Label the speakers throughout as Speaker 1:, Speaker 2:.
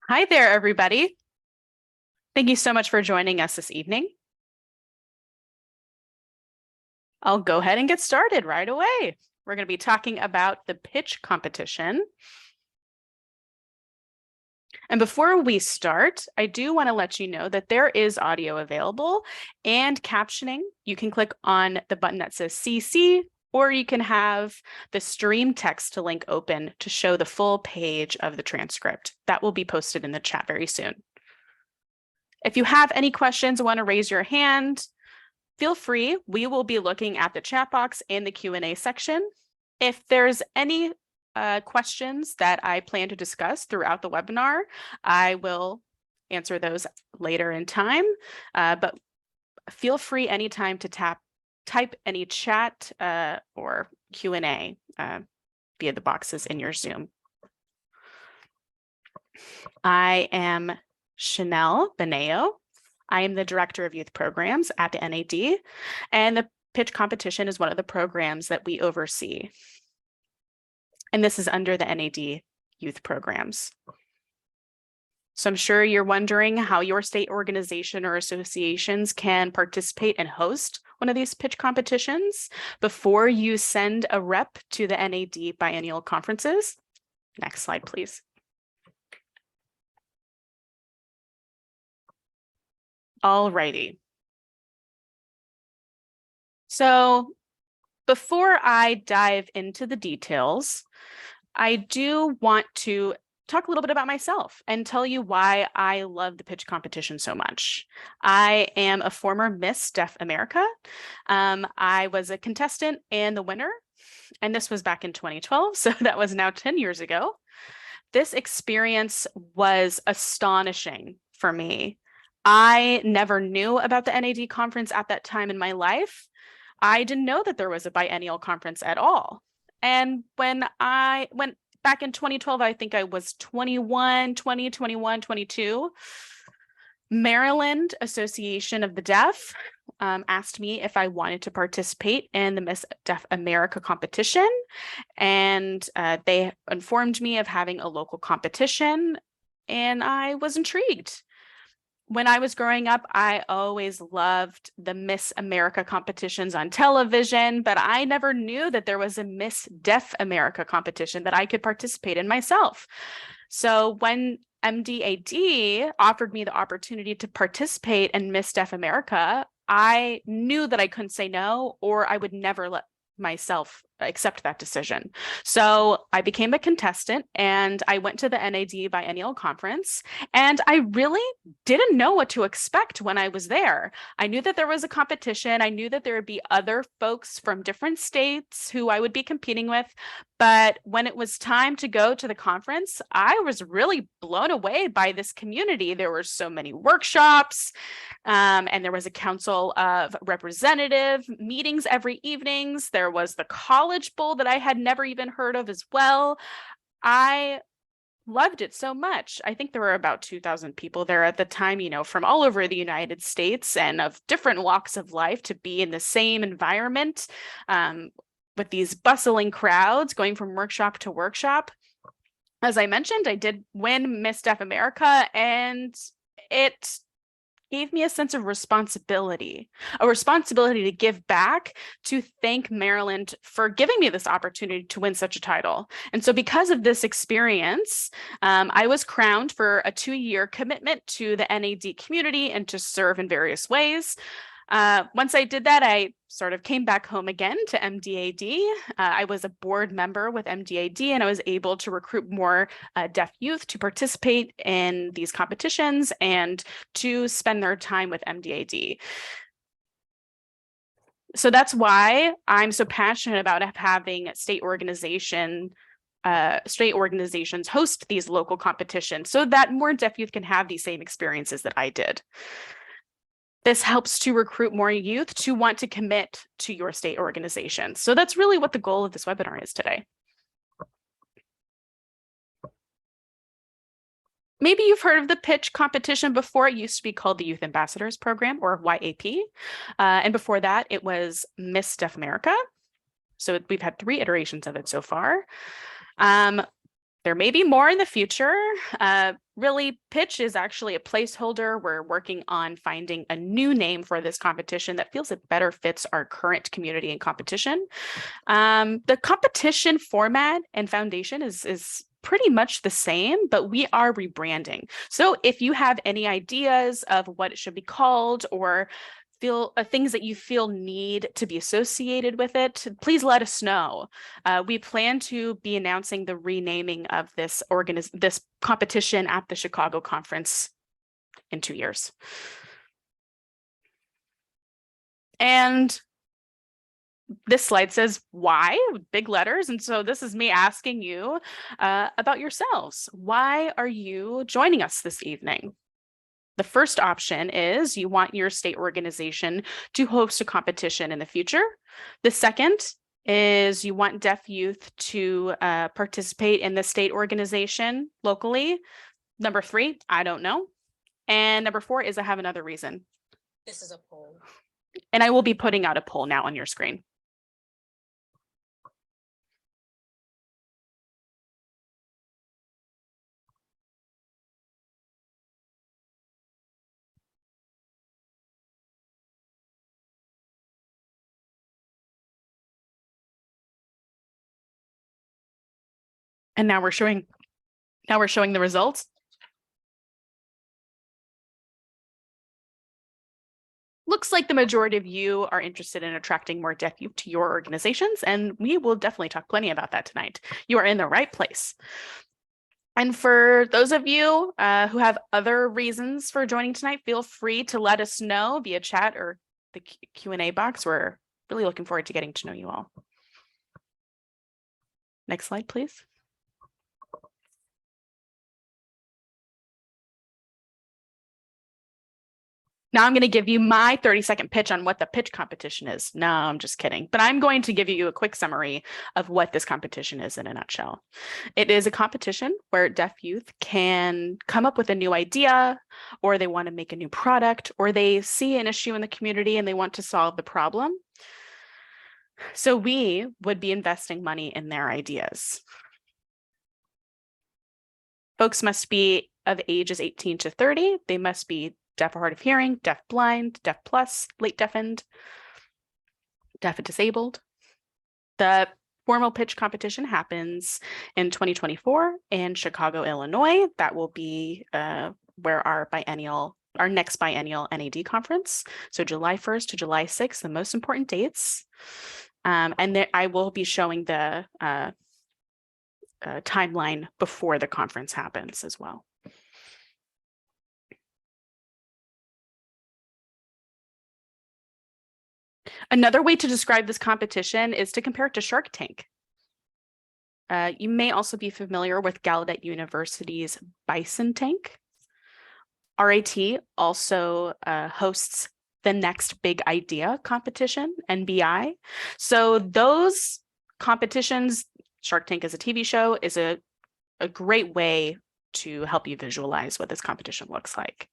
Speaker 1: Hi there, everybody. Thank you so much for joining us this evening. I'll go ahead and get started right away. We're going to be talking about the pitch competition. And before we start, I do want to let you know that there is audio available and captioning. You can click on the button that says CC, or you can have the stream text to link open to show the full page of the transcript. That will be posted in the chat very soon. If you have any questions, want to raise your hand, feel free. We will be looking at the chat box and the Q&A section. If there's any questions that I plan to discuss throughout the webinar, I will answer those later in time. But feel free anytime to type any chat or Q&A via the boxes in your Zoom. I am Chanel Beneo. I am the Director of Youth Programs at the NAD, and the pitch competition is one of the programs that we oversee. And this is under the NAD Youth Programs. So I'm sure you're wondering how your state organization or associations can participate and host one of these pitch competitions before you send a rep to the NAD biennial conferences. Next slide, please. Alrighty. So before I dive into the details, I do want to talk a little bit about myself and tell you why I love the pitch competition so much. I am a former Miss Deaf America. I was a contestant and the winner, and this was back in 2012, so that was now 10 years ago. This experience was astonishing for me. I never knew about the NAD conference at that time in my life. I didn't know that there was a biennial conference at all. And when I went back in 2012, I think I was 21, 22. Maryland Association of the Deaf asked me if I wanted to participate in the Miss Deaf America competition. And they informed me of having a local competition, and I was intrigued. When I was growing up, I always loved the Miss America competitions on television, but I never knew that there was a Miss Deaf America competition that I could participate in myself. So when MDAD offered me the opportunity to participate in Miss Deaf America, I knew that I couldn't say no, or I would never let myself accept that decision. So I became a contestant and I went to the NAD biennial conference, and I really didn't know what to expect when I was there. I knew that there was a competition. I knew that there would be other folks from different states who I would be competing with. But when it was time to go to the conference, I was really blown away by this community. There were so many workshops, and there was a council of representative meetings every evenings. There was the College Bowl that I had never even heard of as well. I loved it so much. I think there were about 2,000 people there at the time, from all over the United States and of different walks of life, to be in the same environment with these bustling crowds going from workshop to workshop. As I mentioned, I did win Miss Deaf America, and it gave me a sense of responsibility to give back, to thank Maryland for giving me this opportunity to win such a title. And so because of this experience, I was crowned for a 2-year commitment to the NAD community and to serve in various ways. Once I did that, I sort of came back home again to MDAD. I was a board member with MDAD, and I was able to recruit more deaf youth to participate in these competitions and to spend their time with MDAD. So that's why I'm so passionate about having state organizations host these local competitions so that more deaf youth can have these same experiences that I did. This helps to recruit more youth to want to commit to your state organization. So that's really what the goal of this webinar is today. Maybe you've heard of the pitch competition before. It used to be called the Youth Ambassadors Program, or YAP. And before that, it was Miss Deaf America. So we've had 3 iterations of it so far. There may be more in the future. Really, pitch is actually a placeholder. We're working on finding a new name for this competition that feels it better fits our current community and competition. The competition format and foundation is pretty much the same, but we are rebranding. So if you have any ideas of what it should be called or feel things that you feel need to be associated with it, please let us know. We plan to be announcing the renaming of this competition at the Chicago conference in 2 years. And this slide says why, with big letters. And so this is me asking you about yourselves. Why are you joining us this evening? The first option is you want your state organization to host a competition in the future. The second is you want deaf youth to participate in the state organization locally. Number 3, I don't know. And number 4 is I have another reason.
Speaker 2: This is a poll.
Speaker 1: And I will be putting out a poll now on your screen. And now we're showing the results. Looks like the majority of you are interested in attracting more deaf youth to your organizations, and we will definitely talk plenty about that tonight. You are in the right place. And for those of you who have other reasons for joining tonight, feel free to let us know via chat or the Q&A box. We're really looking forward to getting to know you all. Next slide, please. Now I'm going to give you my 30-second pitch on what the pitch competition is. No, I'm just kidding. But I'm going to give you a quick summary of what this competition is in a nutshell. It is a competition where deaf youth can come up with a new idea, or they want to make a new product, or they see an issue in the community and they want to solve the problem. So we would be investing money in their ideas. Folks must be of ages 18 to 30. They must be deaf or hard of hearing, deaf blind, deaf plus, late deafened, deaf and disabled. The formal pitch competition happens in 2024 in Chicago, Illinois. That will be where our next biennial NAD conference. So July 1st to July 6th, the most important dates. And then I will be showing the timeline before the conference happens as well. Another way to describe this competition is to compare it to Shark Tank. You may also be familiar with Gallaudet University's Bison Tank. RIT also hosts the Next Big Idea competition, NBI. So those competitions, Shark Tank is a TV show, is a great way to help you visualize what this competition looks like.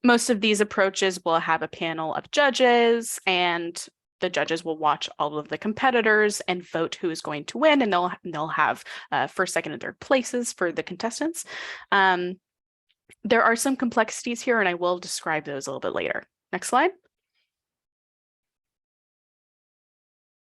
Speaker 1: Most of these approaches will have a panel of judges, and the judges will watch all of the competitors and vote who is going to win, and they'll have first, second, and third places for the contestants. There are some complexities here, and I will describe those a little bit later. Next slide.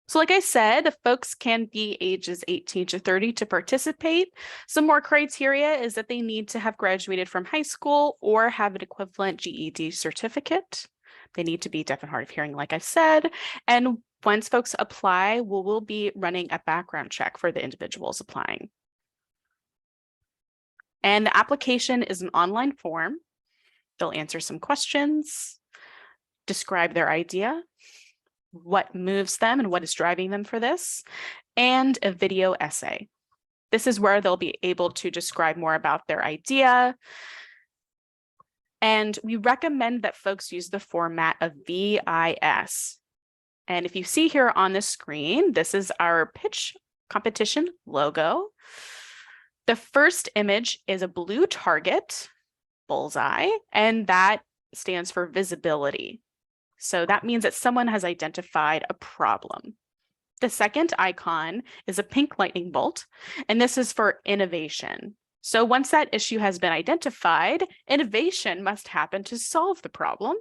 Speaker 1: So like I said, the folks can be ages 18 to 30 to participate. Some more criteria is that they need to have graduated from high school or have an equivalent GED certificate. They need to be deaf and hard of hearing, like I said. And once folks apply, we'll be running a background check for the individuals applying. And the application is an online form. They'll answer some questions, describe their idea, what moves them and what is driving them for this, and a video essay. This is where they'll be able to describe more about their idea. And we recommend that folks use the format of VIS. And if you see here on the screen, this is our pitch competition logo. The first image is a blue target, bullseye, and that stands for visibility. So that means that someone has identified a problem. The second icon is a pink lightning bolt, and this is for innovation. So once that issue has been identified, innovation must happen to solve the problem.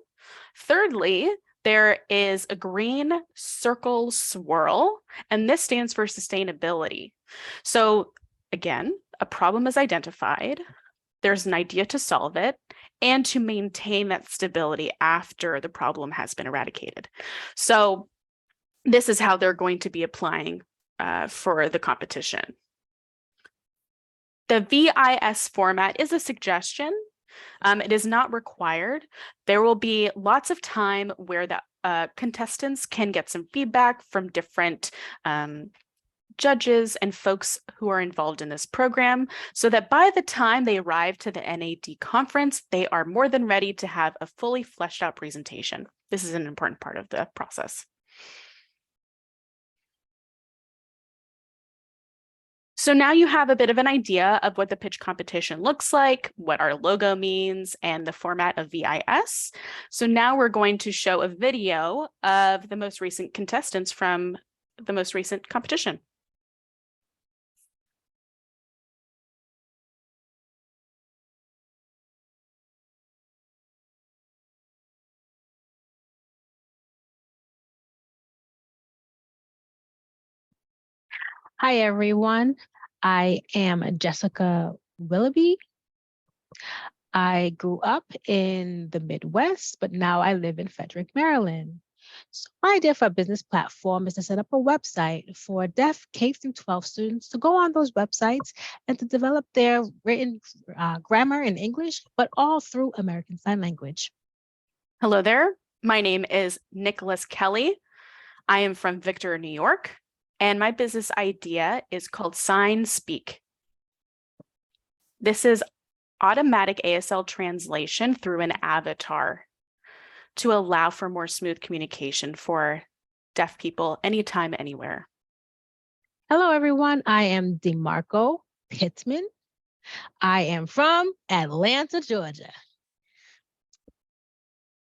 Speaker 1: Thirdly, there is a green circle swirl, and this stands for sustainability. So again, a problem is identified, there's an idea to solve it, and to maintain that stability after the problem has been eradicated. So this is how they're going to be applying for the competition. The VIS format is a suggestion. It is not required. There will be lots of time where the contestants can get some feedback from different judges and folks who are involved in this program, so that by the time they arrive to the NAD conference, they are more than ready to have a fully fleshed out presentation. This is an important part of the process. So now you have a bit of an idea of what the pitch competition looks like, what our logo means, and the format of VIS. So now we're going to show a video of the most recent contestants from the most recent competition.
Speaker 2: Hi, everyone. I am Jessica Willoughby. I grew up in the Midwest, but now I live in Frederick, Maryland. So my idea for a business platform is to set up a website for deaf K through 12 students to go on those websites and to develop their written grammar in English, but all through American Sign Language.
Speaker 1: Hello there. My name is Nicholas Kelly. I am from Victor, New York, and my business idea is called Sign Speak. This is automatic ASL translation through an avatar to allow for more smooth communication for deaf people anytime, anywhere.
Speaker 2: Hello, everyone. I am DeMarco Pittman. I am from Atlanta, Georgia.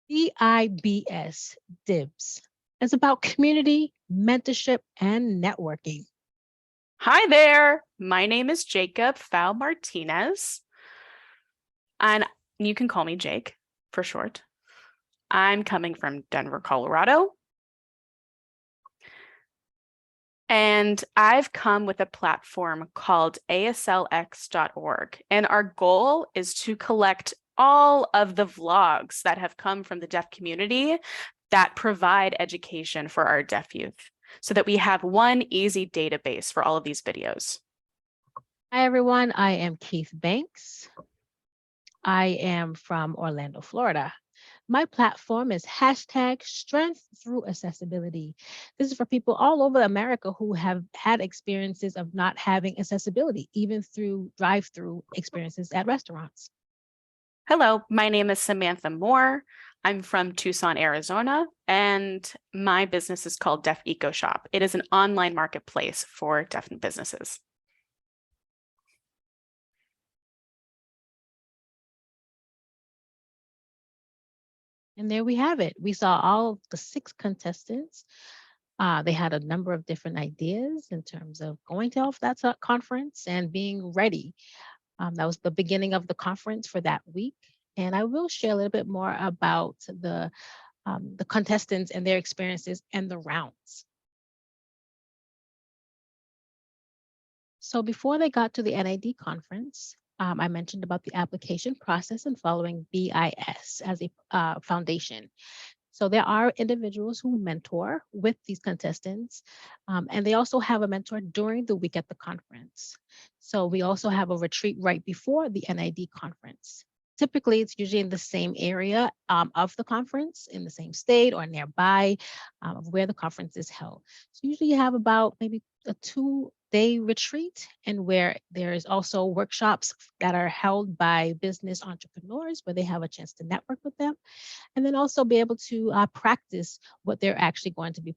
Speaker 2: DIBS, DIBS. It's about community, mentorship, and networking.
Speaker 1: Hi there. My name is Jacob Fau Martinez, and you can call me Jake for short. I'm coming from Denver, Colorado. And I've come with a platform called aslx.org. And our goal is to collect all of the vlogs that have come from the deaf community that provide education for our deaf youth, so that we have one easy database for all of these videos.
Speaker 2: Hi, everyone. I am Keith Banks. I am from Orlando, Florida. My platform is hashtag Strength Through Accessibility. This is for people all over America who have had experiences of not having accessibility, even through drive-through experiences at restaurants.
Speaker 1: Hello, my name is Samantha Moore. I'm from Tucson, Arizona, and my business is called Deaf Eco Shop. It is an online marketplace for deaf businesses.
Speaker 2: And there we have it. We saw all the 6 contestants. They had a number of different ideas in terms of going to that conference and being ready. That was the beginning of the conference for that week. And I will share a little bit more about the contestants and their experiences and the rounds. So before they got to the NAD conference, I mentioned about the application process and following BIS as a foundation. So there are individuals who mentor with these contestants, and they also have a mentor during the week at the conference. So we also have a retreat right before the NID conference. Typically, it's usually in the same area of the conference, in the same state or nearby of where the conference is held. So usually you have about maybe a 2-day retreat, and where there is also workshops that are held by business entrepreneurs where they have a chance to network with them, and then also be able to practice what they're actually going to be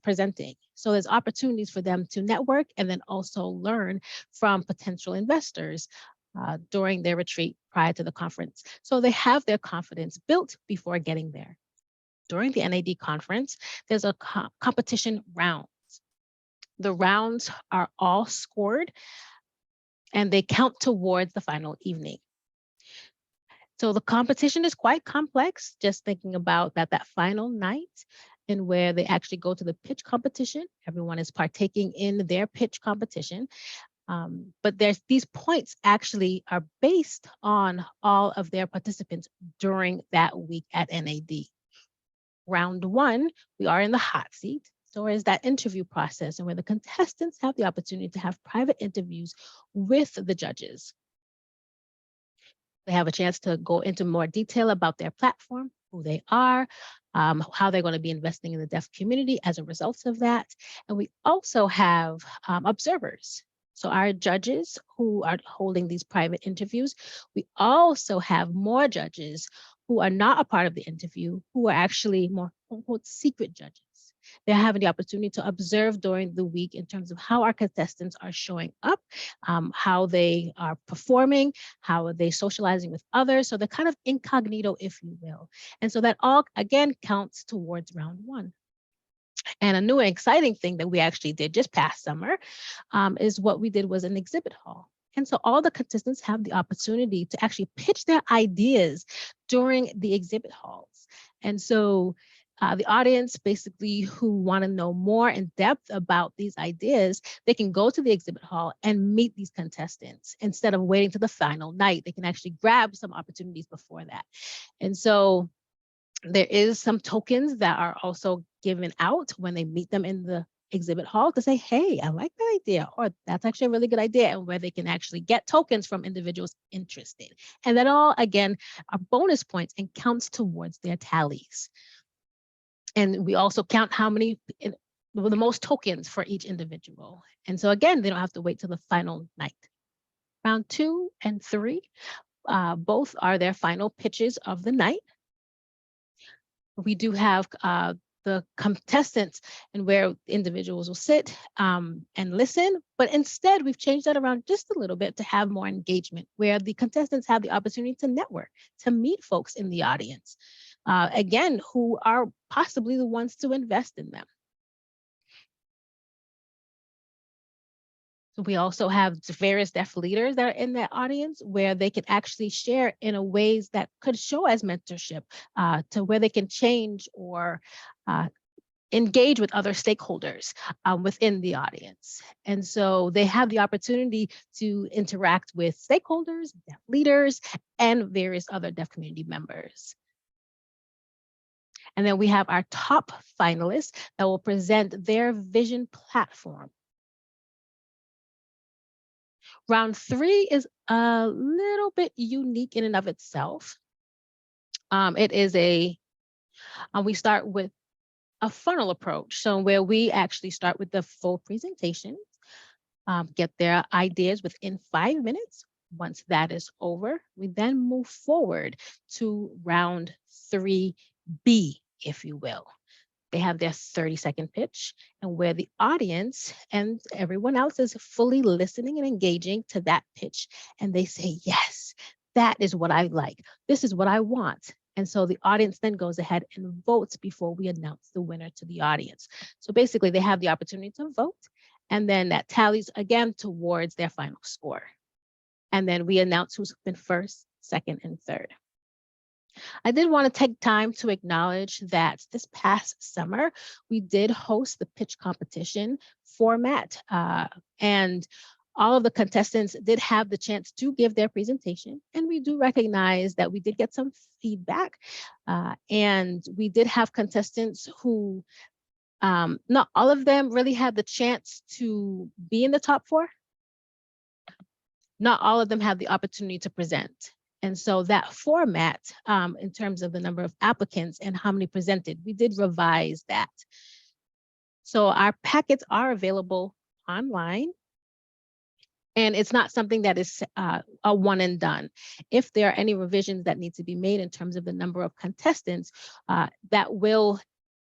Speaker 2: presenting. So there's opportunities for them to network and then also learn from potential investors during their retreat prior to the conference. So they have their confidence built before getting there. During the NAD conference, there's a competition rounds. The rounds are all scored and they count towards the final evening. So the competition is quite complex, just thinking about that final night and where they actually go to the pitch competition. Everyone is partaking in their pitch competition. But these points actually are based on all of their participants during that week at NAD. Round one, we are in the hot seat. So is that interview process and where the contestants have the opportunity to have private interviews with the judges. They have a chance to go into more detail about their platform, who they are, how they're going to be investing in the deaf community as a result of that. And we also have observers. So our judges who are holding these private interviews, we also have more judges who are not a part of the interview, who are actually more quote, secret judges. They're having the opportunity to observe during the week in terms of how our contestants are showing up, how they are performing, how are they socializing with others. So they're kind of incognito, if you will. And so that all, again, counts towards round one. And a new and exciting thing that we actually did just past summer is what we did was an exhibit hall. And so all the contestants have the opportunity to actually pitch their ideas during the exhibit halls. And so the audience basically who want to know more in depth about these ideas, they can go to the exhibit hall and meet these contestants instead of waiting to the final night. They can actually grab some opportunities before that. And so there is some tokens that are also given out when they meet them in the exhibit hall to say, hey, I like that idea, or that's actually a really good idea, and where they can actually get tokens from individuals interested. And that all, again, are bonus points and counts towards their tallies. And we also count how many, the most tokens for each individual. And so again, they don't have to wait till the final night. Round 2 and 3, both are their final pitches of the night. We do have the contestants and where individuals will sit and listen, but instead we've changed that around just a little bit to have more engagement where the contestants have the opportunity to network, to meet folks in the audience, again, who are possibly the ones to invest in them. We also have various deaf leaders that are in that audience where they can actually share in a ways that could show as mentorship to where they can change or engage with other stakeholders within the audience. And so they have the opportunity to interact with stakeholders, deaf leaders, and various other deaf community members. And then we have our top finalists that will present their vision platform. Round 3 is a little bit unique in and of itself. It is we start with a funnel approach. So where we actually start with the full presentation, get their ideas within 5 minutes. Once that is over, we then move forward to round 3B, if you will. They have their 30-second pitch, and where the audience and everyone else is fully listening and engaging to that pitch. And they say, yes, that is what I like. This is what I want. And so the audience then goes ahead and votes before we announce the winner to the audience. So basically they have the opportunity to vote, and then that tallies again towards their final score. And then we announce who's been first, second, and third. I did want to take time to acknowledge that this past summer, we did host the pitch competition format, and all of the contestants did have the chance to give their presentation. And we do recognize that we did get some feedback, and we did have contestants who, not all of them really had the chance to be in the top 4. Not all of them had the opportunity to present. And so that format, in terms of the number of applicants and how many presented, we did revise that. So our packets are available online. And it's not something that is a one and done. If there are any revisions that need to be made in terms of the number of contestants, that will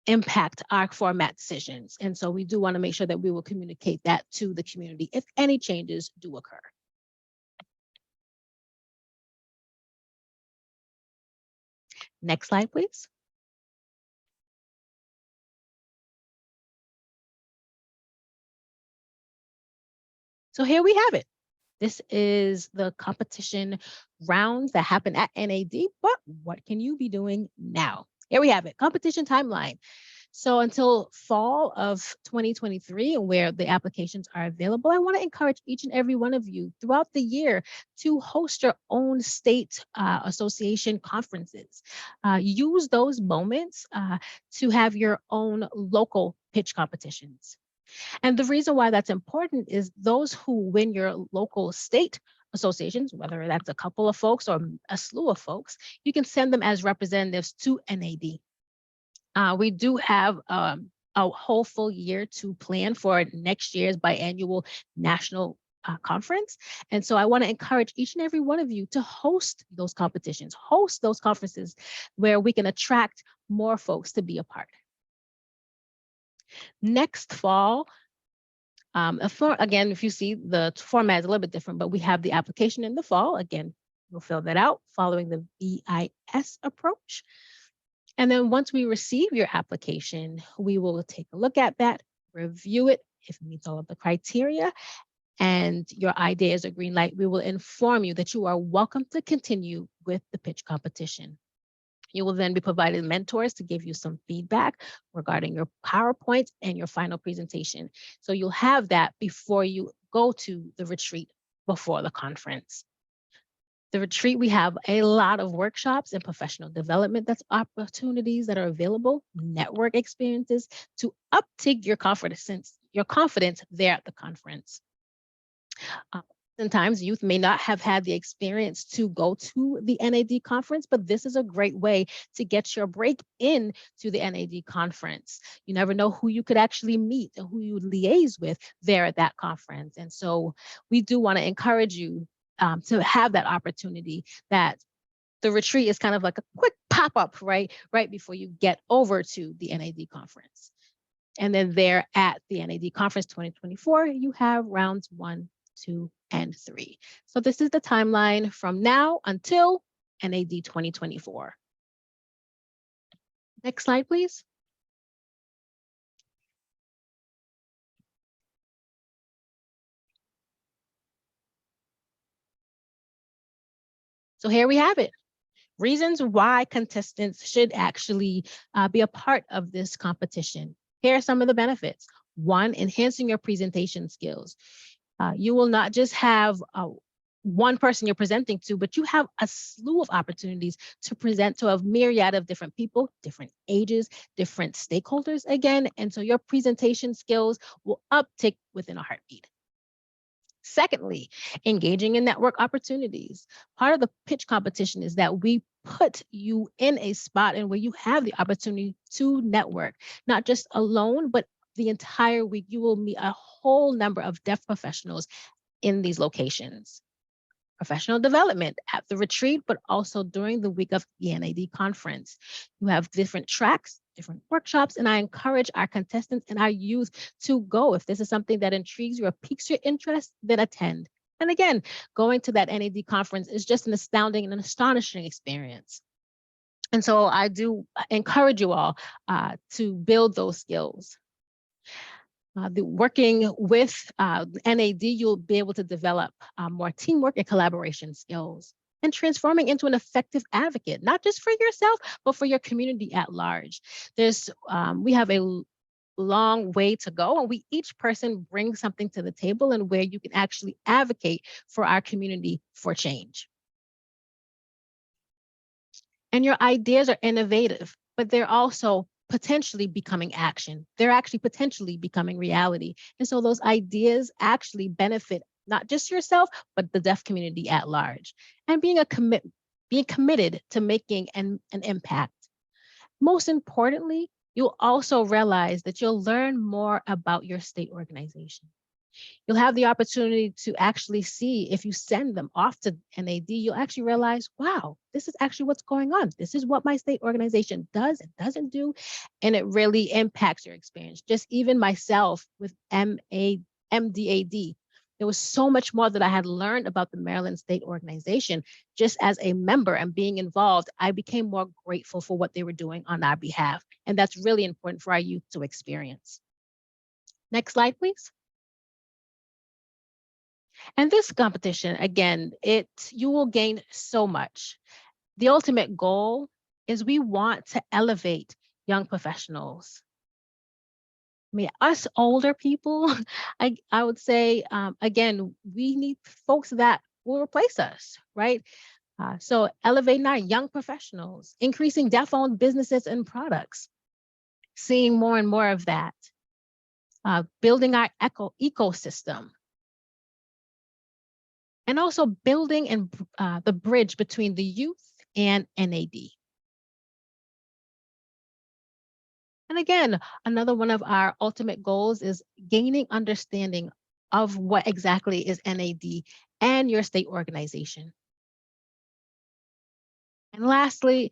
Speaker 2: impact our format decisions. And so we do want to make sure that we will communicate that to the community if any changes do occur. Next slide, please. So here we have it. This is the competition rounds that happen at NAD, but what can you be doing now? Here we have it, competition timeline. So until fall of 2023, where the applications are available, I want to encourage each and every one of you throughout the year to host your own state association conferences. Use those moments to have your own local pitch competitions. And the reason why that's important is those who win your local state associations, whether that's a couple of folks or a slew of folks, you can send them as representatives to NAD. We do have a whole full year to plan for next year's biannual national conference. And so I want to encourage each and every one of you to host those competitions, host those conferences where we can attract more folks to be a part. Next fall, again, if you see the format is a little bit different, but we have the application in the fall. Again, we'll fill that out following the BIS approach. And then once we receive your application, we will take a look at that, review it if it meets all of the criteria, and your idea is a green light. We will inform you that you are welcome to continue with the pitch competition. You will then be provided mentors to give you some feedback regarding your PowerPoint and your final presentation. So you'll have that before you go to the retreat before the conference. The retreat, we have a lot of workshops and professional development that's opportunities that are available, network experiences to uptake your confidence there at the conference. Sometimes youth may not have had the experience to go to the NAD conference, but this is a great way to get your break in to the NAD conference. You never know who you could actually meet and who you would liaise with there at that conference. And so we do want to encourage you to have that opportunity, that the retreat is kind of like a quick pop-up, right before you get over to the NAD conference. And then there at the NAD conference 2024, you have rounds 1, 2, and 3. So this is the timeline from now until NAD 2024. Next slide, please. So here we have it. Reasons why contestants should actually be a part of this competition. Here are some of the benefits. 1, enhancing your presentation skills. You will not just have one person you're presenting to, but you have a slew of opportunities to present to a myriad of different people, different ages, different stakeholders again. And so your presentation skills will uptick within a heartbeat. Secondly, engaging in network opportunities. Part of the pitch competition is that we put you in a spot and where you have the opportunity to network, not just alone, but the entire week. You will meet a whole number of deaf professionals in these locations. Professional development at the retreat, but also during the week of the NAD conference. You have different tracks, different workshops, and I encourage our contestants and our youth to go. If this is something that intrigues you or piques your interest, then attend. And again, going to that NAD conference is just an astounding and an astonishing experience. And so I do encourage you all to build those skills. Working with NAD, you'll be able to develop more teamwork and collaboration skills, and transforming into an effective advocate, not just for yourself, but for your community at large. We have a long way to go, and each person brings something to the table and where you can actually advocate for our community for change. And your ideas are innovative, but they're also potentially becoming action. They're actually potentially becoming reality. And so those ideas actually benefit not just yourself, but the deaf community at large. And being committed to making an impact. Most importantly, you'll also realize that you'll learn more about your state organization. You'll have the opportunity to actually see, if you send them off to NAD, you'll actually realize, wow, this is actually what's going on. This is what my state organization does and doesn't do. And it really impacts your experience. Just even myself with MDAD, there was so much more that I had learned about the Maryland State Organization. Just as a member and being involved, I became more grateful for what they were doing on our behalf. And that's really important for our youth to experience. Next slide, please. And this competition, again, you will gain so much. The ultimate goal is we want to elevate young professionals. I mean, us older people, I would say, again, we need folks that will replace us, right? So elevating our young professionals, increasing deaf-owned businesses and products, seeing more and more of that, building our ecosystem, and also building the bridge between the youth and NAD. And again, another one of our ultimate goals is gaining understanding of what exactly is NAD and your state organization. And lastly,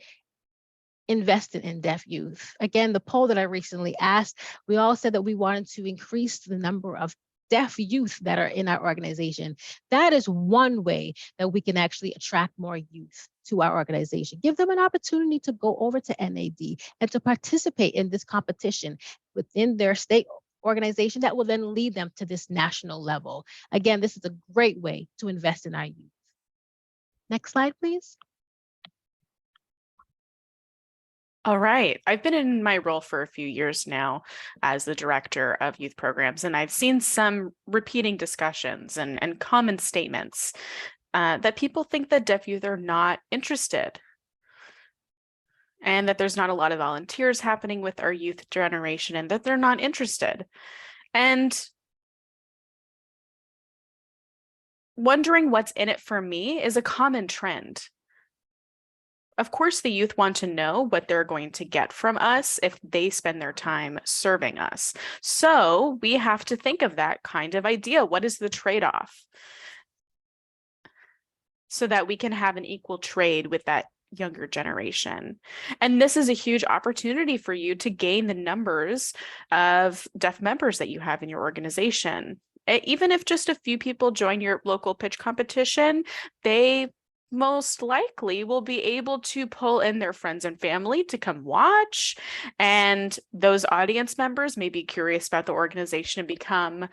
Speaker 2: invested in deaf youth. Again, the poll that I recently asked, we all said that we wanted to increase the number of deaf youth that are in our organization. That is one way that we can actually attract more youth to our organization. Give them an opportunity to go over to NAD and to participate in this competition within their state organization that will then lead them to this national level. Again, this is a great way to invest in our youth. Next slide, please.
Speaker 1: All right. I've been in my role for a few years now as the director of youth programs, and I've seen some repeating discussions and common statements that people think that deaf youth are not interested and that there's not a lot of volunteers happening with our youth generation and that they're not interested. And wondering what's in it for me is a common trend. Of course, the youth want to know what they're going to get from us if they spend their time serving us. So we have to think of that kind of idea. What is the trade-off? So that we can have an equal trade with that younger generation. And this is a huge opportunity for you to gain the numbers of deaf members that you have in your organization. Even if just a few people join your local pitch competition, they most likely will be able to pull in their friends and family to come watch. And those audience members may be curious about the organization and become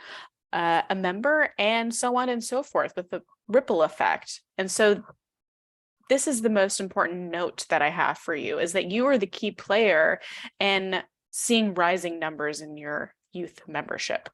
Speaker 1: a member, and so on and so forth, with the ripple effect. And so this is the most important note that I have for you, is that you are the key player in seeing rising numbers in your youth membership.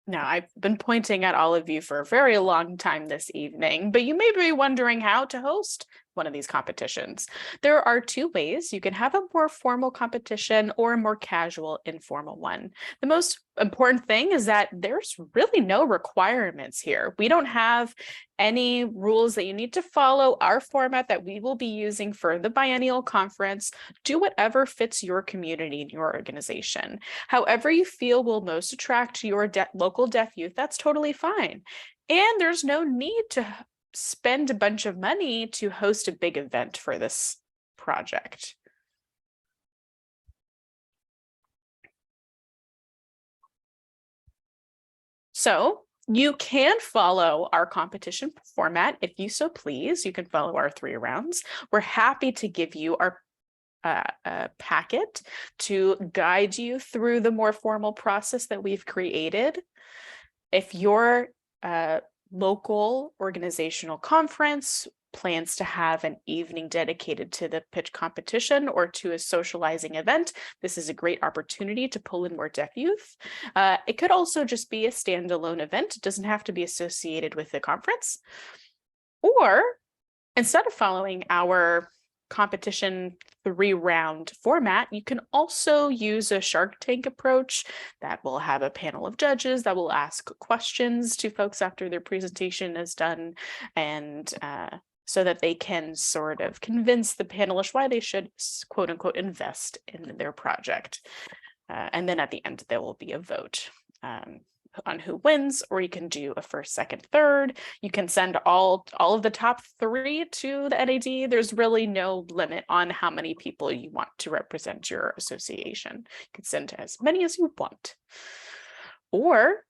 Speaker 1: Now, I've been pointing at all of you for a very long time this evening, but you may be wondering how to host one of these competitions. There are two ways. You can have a more formal competition or a more casual, informal one. The most important thing is that there's really no requirements here. We don't have any rules that you need to follow. Our format that we will be using for the biennial conference, do whatever fits your community and your organization. However you feel will most attract your local deaf youth, that's totally fine. And there's no need to spend a bunch of money to host a big event for this project. So you can follow our competition format if you so please. You can follow our 3 rounds. We're happy to give you our packet to guide you through the more formal process that we've created. If your local organizational conference plans to have an evening dedicated to the pitch competition or to a socializing event, this is a great opportunity to pull in more deaf youth. It could also just be a standalone event. It doesn't have to be associated with the conference. Or instead of following our competition 3-round format, you can also use a Shark Tank approach that will have a panel of judges that will ask questions to folks after their presentation is done, and so that they can sort of convince the panelists why they should, quote unquote, invest in their project. And then at the end, there will be a vote on who wins, or you can do a first, second, third. You can send all of the top 3 to the NAD. There's really no limit on how many people you want to represent your association. You can send as many as you want. Or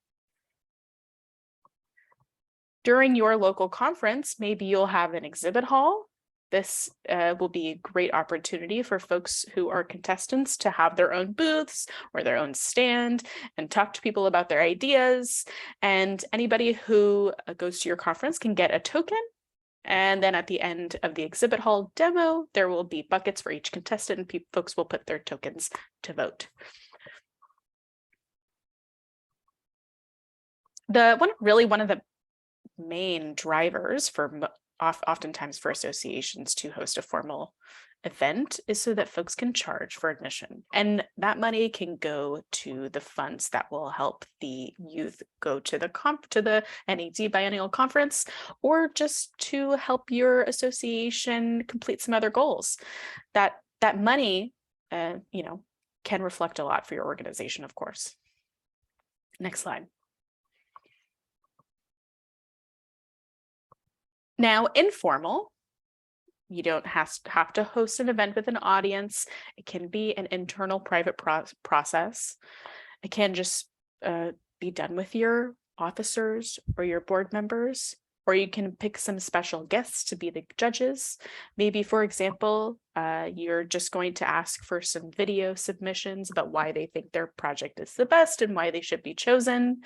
Speaker 1: during your local conference, maybe you'll have an exhibit hall This will be a great opportunity for folks who are contestants to have their own booths or their own stand and talk to people about their ideas. And anybody who goes to your conference can get a token. And then at the end of the exhibit hall demo, there will be buckets for each contestant, and folks will put their tokens to vote. One of the main drivers for oftentimes for associations to host a formal event is so that folks can charge for admission, and that money can go to the funds that will help the youth go to the NAD biennial conference, or just to help your association complete some other goals. That money, can reflect a lot for your organization, of course. Next slide. Now, informal, you don't have to host an event with an audience. It can be an internal private process. It can just be done with your officers or your board members, or you can pick some special guests to be the judges. Maybe, for example, you're just going to ask for some video submissions about why they think their project is the best and why they should be chosen.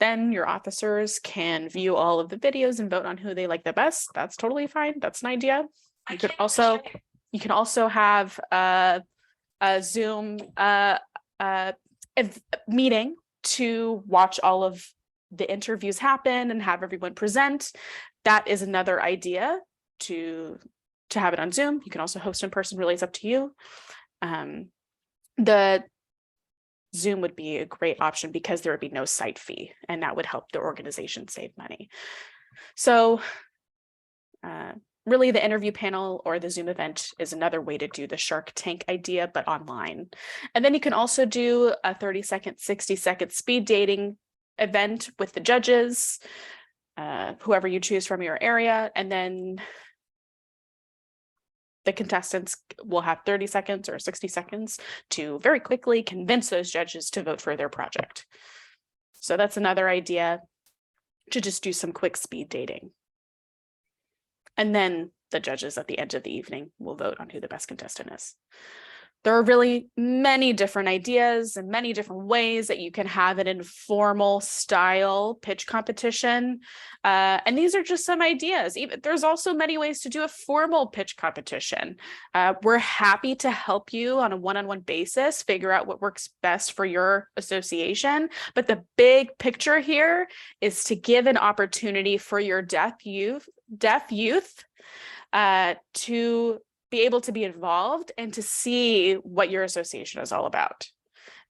Speaker 1: Then your officers can view all of the videos and vote on who they like the best. That's totally fine. That's an idea. You can also have a Zoom meeting to watch all of the interviews happen and have everyone present. That is another idea to have it on Zoom. You can also host in person. Really, it's up to you. The Zoom would be a great option because there would be no site fee, and that would help the organization save money. So really, the interview panel or the Zoom event is another way to do the Shark Tank idea, but online. And then you can also do a 30-second, 60-second speed dating event with the judges, whoever you choose from your area, and then the contestants will have 30 seconds or 60 seconds to very quickly convince those judges to vote for their project. So that's another idea, to just do some quick speed dating. And then the judges at the end of the evening will vote on who the best contestant is. There are really many different ideas and many different ways that you can have an informal style pitch competition. And these are just some ideas. There's also many ways to do a formal pitch competition. We're happy to help you on a one-on-one basis figure out what works best for your association. But the big picture here is to give an opportunity for your deaf youth to be able to be involved and to see what your association is all about.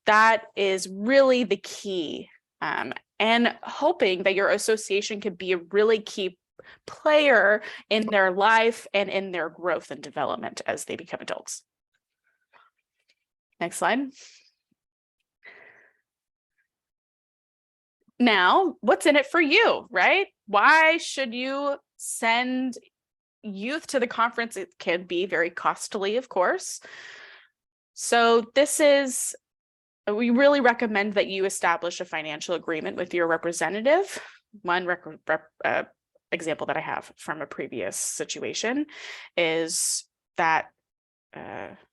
Speaker 1: That is really the key, and hoping that your association can be a really key player in their life and in their growth and development as they become adults. Next slide. Now, what's in it for you, right? Why should you send youth to the conference? It can be very costly, of course. So we really recommend that you establish a financial agreement with your representative. One example that I have from a previous situation is that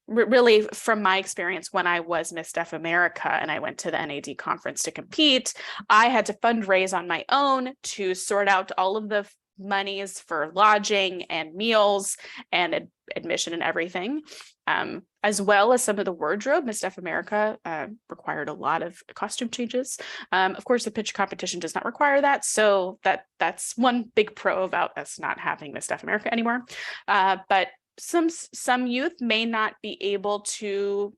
Speaker 1: really from my experience when I was Miss Deaf America and I went to the NAD conference to compete, I had to fundraise on my own to sort out all of the monies for lodging and meals and admission and everything, as well as some of the wardrobe. Miss Deaf America required a lot of costume changes. Of course, the pitch competition does not require that, so that's one big pro about us not having Miss Deaf America anymore. But some youth may not be able to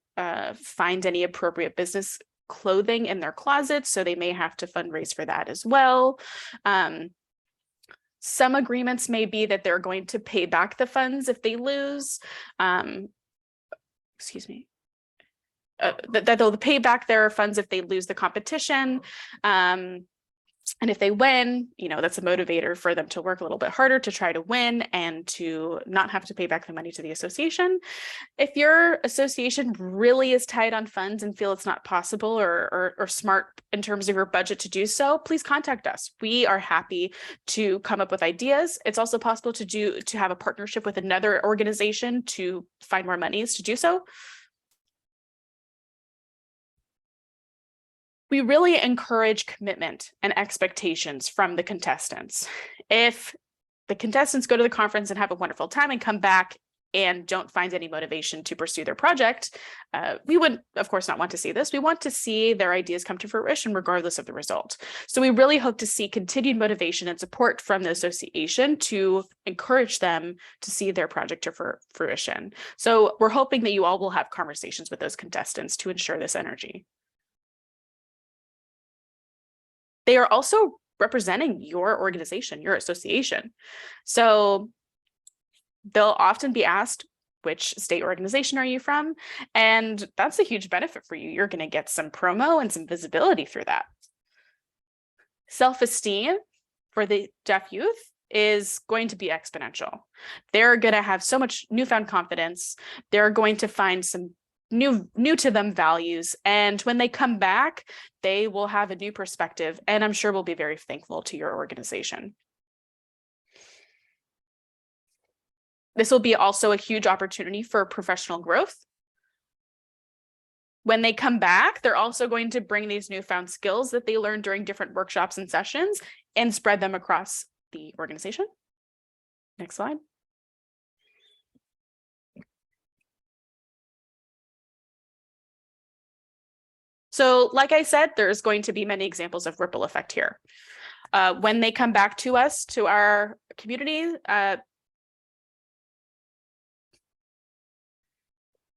Speaker 1: find any appropriate business clothing in their closets, so they may have to fundraise for that as well. Some agreements may be that they're going to pay back the funds if they lose. That they'll pay back their funds if they lose the competition. And if they win, that's a motivator for them to work a little bit harder to try to win and to not have to pay back the money to the association. If your association really is tight on funds and feel it's not possible or smart in terms of your budget to do so, please contact us. We are happy to come up with ideas. It's also possible to have a partnership with another organization to find more monies to do so. We really encourage commitment and expectations from the contestants. If the contestants go to the conference and have a wonderful time and come back and don't find any motivation to pursue their project, we would, of course, not want to see this. We want to see their ideas come to fruition regardless of the result. So we really hope to see continued motivation and support from the association to encourage them to see their project to fruition. So we're hoping that you all will have conversations with those contestants to ensure this energy. They are also representing your organization, your association. So they'll often be asked, which state organization are you from? And that's a huge benefit for you. You're going to get some promo and some visibility through that. Self-esteem for the deaf youth is going to be exponential. They're going to have so much newfound confidence. They're going to find some new to them values. And when they come back, they will have a new perspective, and I'm sure will be very thankful to your organization. This will be also a huge opportunity for professional growth. When they come back, they're also going to bring these newfound skills that they learned during different workshops and sessions and spread them across the organization. Next slide. So like I said, there's going to be many examples of ripple effect here. When they come back to us, to our community,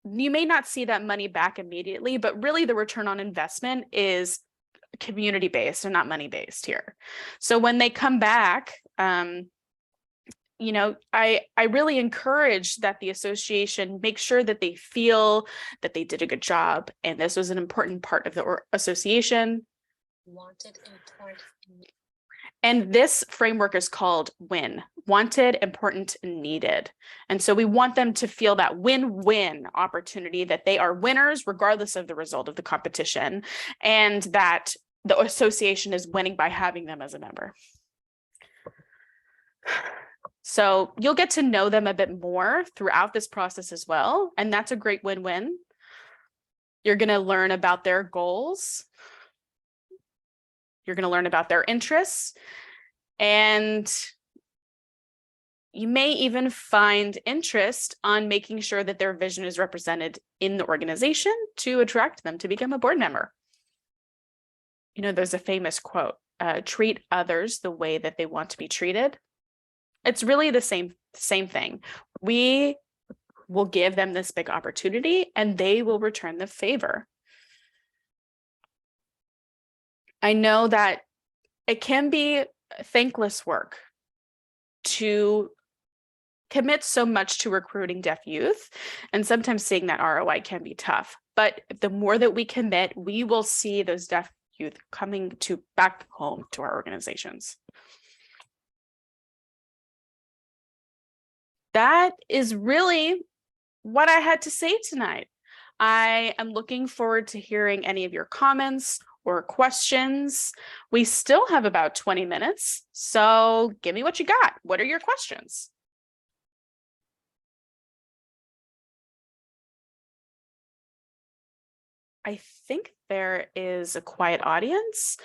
Speaker 1: you may not see that money back immediately, but really the return on investment is community-based and not money-based here. So when they come back, I really encourage that the association make sure that they feel that they did a good job. And this was an important part of the association. Wanted, important. And this framework is called WIN, wanted, important, and needed. And so we want them to feel that win-win opportunity, that they are winners regardless of the result of the competition, and that the association is winning by having them as a member. So you'll get to know them a bit more throughout this process as well. And that's a great win-win. You're going to learn about their goals. You're going to learn about their interests. And you may even find interest on making sure that their vision is represented in the organization to attract them to become a board member. There's a famous quote, treat others the way that they want to be treated. It's really the same thing. We will give them this big opportunity and they will return the favor. I know that it can be thankless work to commit so much to recruiting deaf youth, and sometimes seeing that ROI can be tough. But the more that we commit, we will see those deaf youth coming back home to our organizations. That is really what I had to say tonight. I am looking forward to hearing any of your comments or questions. We still have about 20 minutes, so give me what you got. What are your questions? I think there is a quiet audience.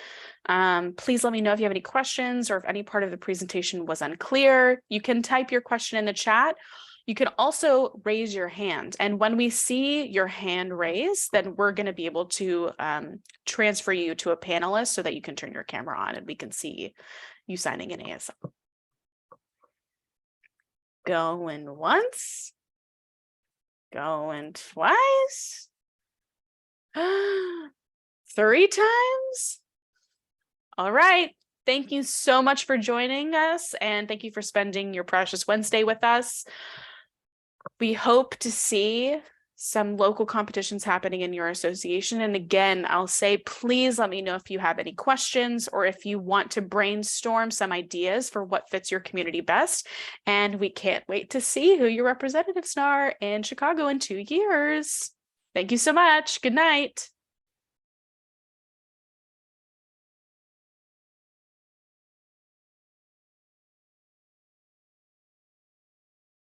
Speaker 1: Please let me know if you have any questions or if any part of the presentation was unclear. You can type your question in the chat. You can also raise your hand. And when we see your hand raised, then we're going to be able to transfer you to a panelist so that you can turn your camera on and we can see you signing in ASL. Going once. Going twice. 3 times. All right. Thank you so much for joining us, and thank you for spending your precious Wednesday with us. We hope to see some local competitions happening in your association. And again, I'll say, please let me know if you have any questions or if you want to brainstorm some ideas for what fits your community best. And we can't wait to see who your representatives are in Chicago in 2 years. Thank you so much. Good night.